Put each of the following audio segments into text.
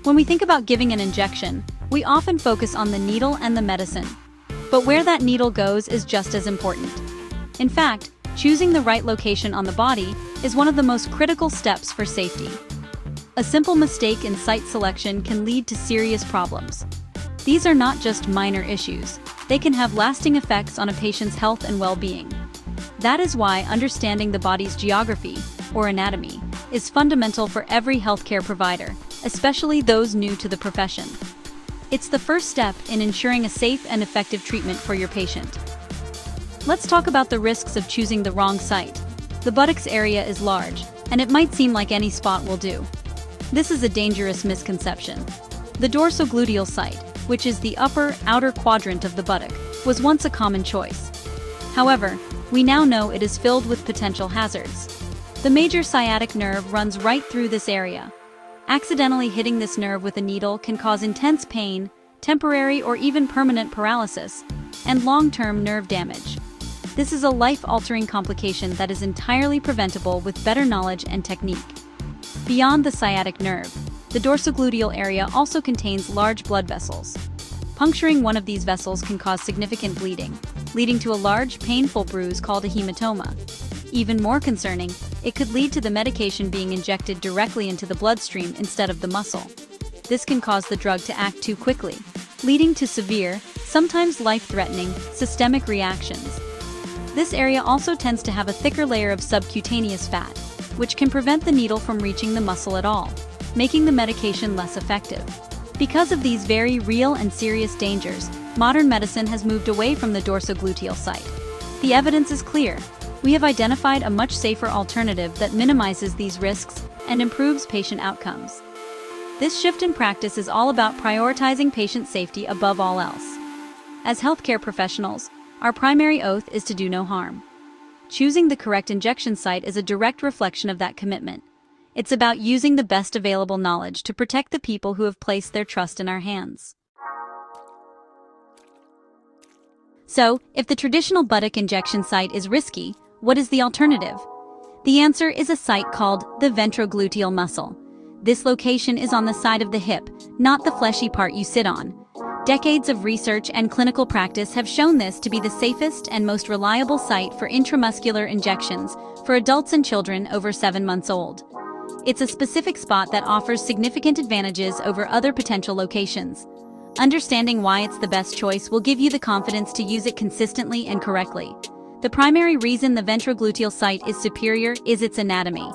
When we think about giving an injection, we often focus on the needle and the medicine. But where that needle goes is just as important. In fact, choosing the right location on the body is one of the most critical steps for safety. A simple mistake in site selection can lead to serious problems. These are not just minor issues, they can have lasting effects on a patient's health and well-being. That is why understanding the body's geography, or anatomy, is fundamental for every healthcare provider, especially those new to the profession. It's the first step in ensuring a safe and effective treatment for your patient. Let's talk about the risks of choosing the wrong site. The buttocks area is large, and it might seem like any spot will do. This is a dangerous misconception. The dorsogluteal site, which is the outer quadrant of the buttock, was once a common choice. However, we now know it is filled with potential hazards. The major sciatic nerve runs right through this area. Accidentally hitting this nerve with a needle can cause intense pain, temporary or even permanent paralysis, and long-term nerve damage. This is a life-altering complication that is entirely preventable with better knowledge and technique. Beyond the sciatic nerve, the dorsogluteal area also contains large blood vessels. Puncturing one of these vessels can cause significant bleeding, leading to a large, painful bruise called a hematoma. Even more concerning, it could lead to the medication being injected directly into the bloodstream instead of the muscle. This can cause the drug to act too quickly, leading to severe, sometimes life-threatening, systemic reactions. This area also tends to have a thicker layer of subcutaneous fat, which can prevent the needle from reaching the muscle at all, making the medication less effective. Because of these very real and serious dangers, modern medicine has moved away from the dorsogluteal site. The evidence is clear. We have identified a much safer alternative that minimizes these risks and improves patient outcomes. This shift in practice is all about prioritizing patient safety above all else. As healthcare professionals, our primary oath is to do no harm. Choosing the correct injection site is a direct reflection of that commitment. It's about using the best available knowledge to protect the people who have placed their trust in our hands. So, if the traditional buttock injection site is risky, what is the alternative? The answer is a site called the ventrogluteal muscle. This location is on the side of the hip, not the fleshy part you sit on. Decades of research and clinical practice have shown this to be the safest and most reliable site for intramuscular injections for adults and children over 7 months old. It's a specific spot that offers significant advantages over other potential locations. Understanding why it's the best choice will give you the confidence to use it consistently and correctly. The primary reason the ventrogluteal site is superior is its anatomy.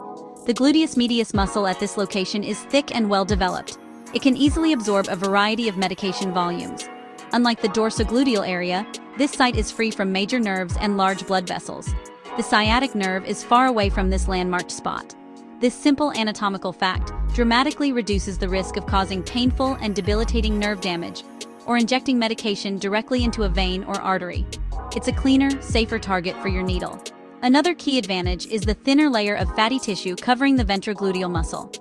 The gluteus medius muscle at this location is thick and well developed. It can easily absorb a variety of medication volumes. Unlike the dorsogluteal area, this site is free from major nerves and large blood vessels. The sciatic nerve is far away from this landmarked spot. This simple anatomical fact dramatically reduces the risk of causing painful and debilitating nerve damage or injecting medication directly into a vein or artery. It's a cleaner, safer target for your needle. Another key advantage is the thinner layer of fatty tissue covering the ventrogluteal muscle.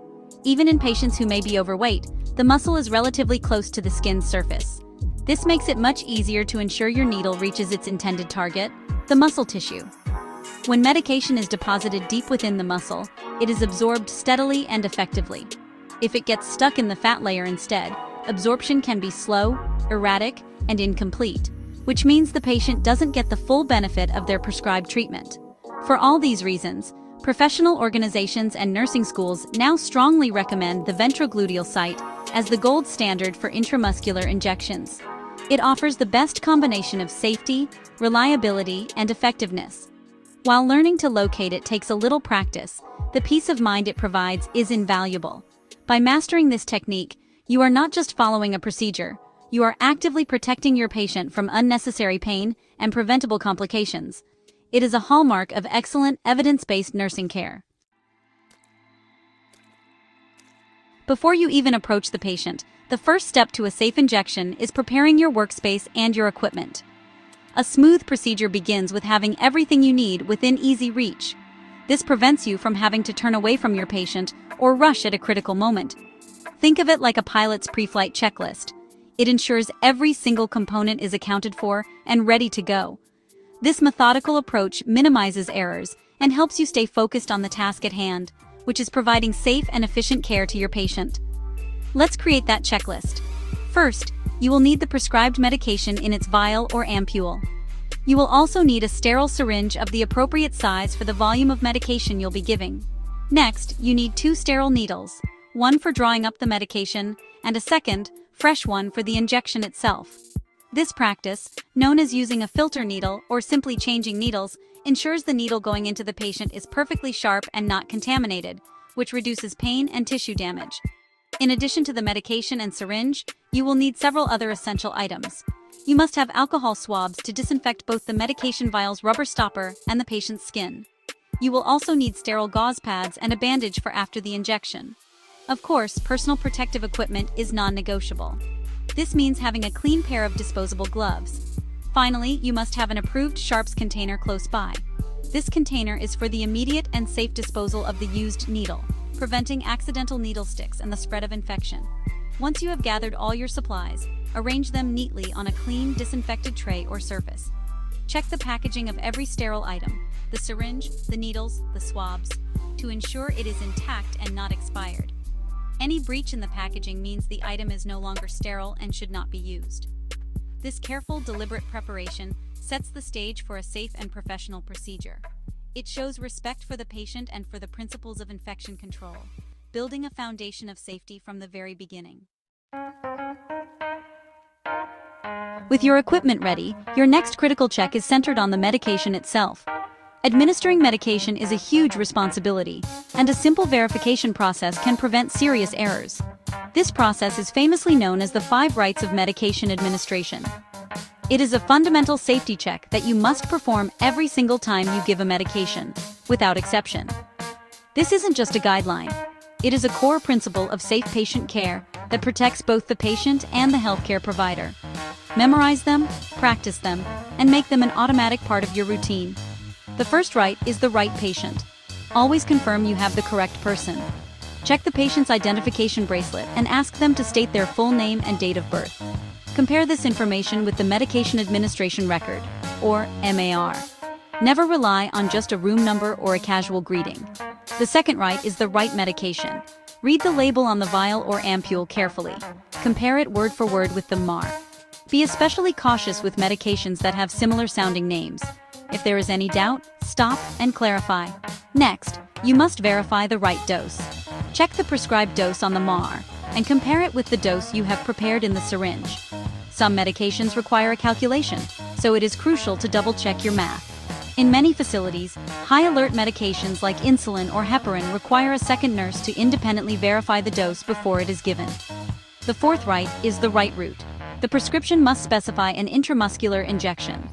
Even in patients who may be overweight, the muscle is relatively close to the skin's surface. This makes it much easier to ensure your needle reaches its intended target, the muscle tissue. When medication is deposited deep within the muscle, it is absorbed steadily and effectively. If it gets stuck in the fat layer instead, absorption can be slow, erratic, and incomplete, which means the patient doesn't get the full benefit of their prescribed treatment. For all these reasons, professional organizations and nursing schools now strongly recommend the ventrogluteal site as the gold standard for intramuscular injections. It offers the best combination of safety, reliability, and effectiveness. While learning to locate it takes a little practice, the peace of mind it provides is invaluable. By mastering this technique, you are not just following a procedure, you are actively protecting your patient from unnecessary pain and preventable complications. It is a hallmark of excellent, evidence-based nursing care. Before you even approach the patient, the first step to a safe injection is preparing your workspace and your equipment. A smooth procedure begins with having everything you need within easy reach. This prevents you from having to turn away from your patient or rush at a critical moment. Think of it like a pilot's pre-flight checklist. It ensures every single component is accounted for and ready to go. This methodical approach minimizes errors and helps you stay focused on the task at hand, which is providing safe and efficient care to your patient. Let's create that checklist. First, you will need the prescribed medication in its vial or ampule. You will also need a sterile syringe of the appropriate size for the volume of medication you'll be giving. Next, you need 2 sterile needles, one for drawing up the medication, and a second, fresh one for the injection itself. This practice, known as using a filter needle or simply changing needles, ensures the needle going into the patient is perfectly sharp and not contaminated, which reduces pain and tissue damage. In addition to the medication and syringe, you will need several other essential items. You must have alcohol swabs to disinfect both the medication vial's rubber stopper and the patient's skin. You will also need sterile gauze pads and a bandage for after the injection. Of course, personal protective equipment is non-negotiable. This means having a clean pair of disposable gloves. Finally, you must have an approved sharps container close by. This container is for the immediate and safe disposal of the used needle, preventing accidental needle sticks and the spread of infection. Once you have gathered all your supplies, arrange them neatly on a clean, disinfected tray or surface. Check the packaging of every sterile item, the syringe, the needles, the swabs, to ensure it is intact and not expired. Any breach in the packaging means the item is no longer sterile and should not be used. This careful, deliberate preparation sets the stage for a safe and professional procedure. It shows respect for the patient and for the principles of infection control, building a foundation of safety from the very beginning. With your equipment ready, your next critical check is centered on the medication itself. Administering medication is a huge responsibility, and a simple verification process can prevent serious errors. This process is famously known as the 5 rights of medication administration. It is a fundamental safety check that you must perform every single time you give a medication, without exception. This isn't just a guideline. It is a core principle of safe patient care that protects both the patient and the healthcare provider. Memorize them, practice them, and make them an automatic part of your routine. The first right is the right patient. Always confirm you have the correct person. Check the patient's identification bracelet and ask them to state their full name and date of birth. Compare this information with the Medication Administration Record, or MAR. Never rely on just a room number or a casual greeting. The second right is the right medication. Read the label on the vial or ampule carefully. Compare it word for word with the MAR. Be especially cautious with medications that have similar sounding names. If there is any doubt, stop and clarify. Next, you must verify the right dose. Check the prescribed dose on the MAR and compare it with the dose you have prepared in the syringe. Some medications require a calculation, so it is crucial to double-check your math. In many facilities, high-alert medications like insulin or heparin require a second nurse to independently verify the dose before it is given. The fourth right is the right route. The prescription must specify an intramuscular injection.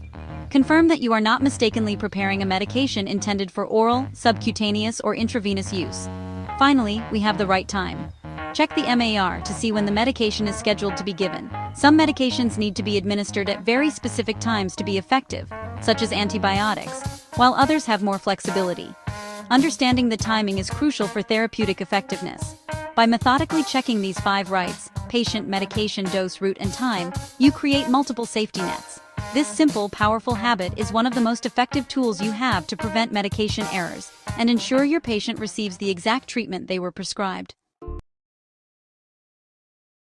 Confirm that you are not mistakenly preparing a medication intended for oral, subcutaneous, or intravenous use. Finally, we have the right time. Check the MAR to see when the medication is scheduled to be given. Some medications need to be administered at very specific times to be effective, such as antibiotics, while others have more flexibility. Understanding the timing is crucial for therapeutic effectiveness. By methodically checking these 5 rights, patient, medication, dose, route, and time, you create multiple safety nets. This simple, powerful habit is one of the most effective tools you have to prevent medication errors and ensure your patient receives the exact treatment they were prescribed.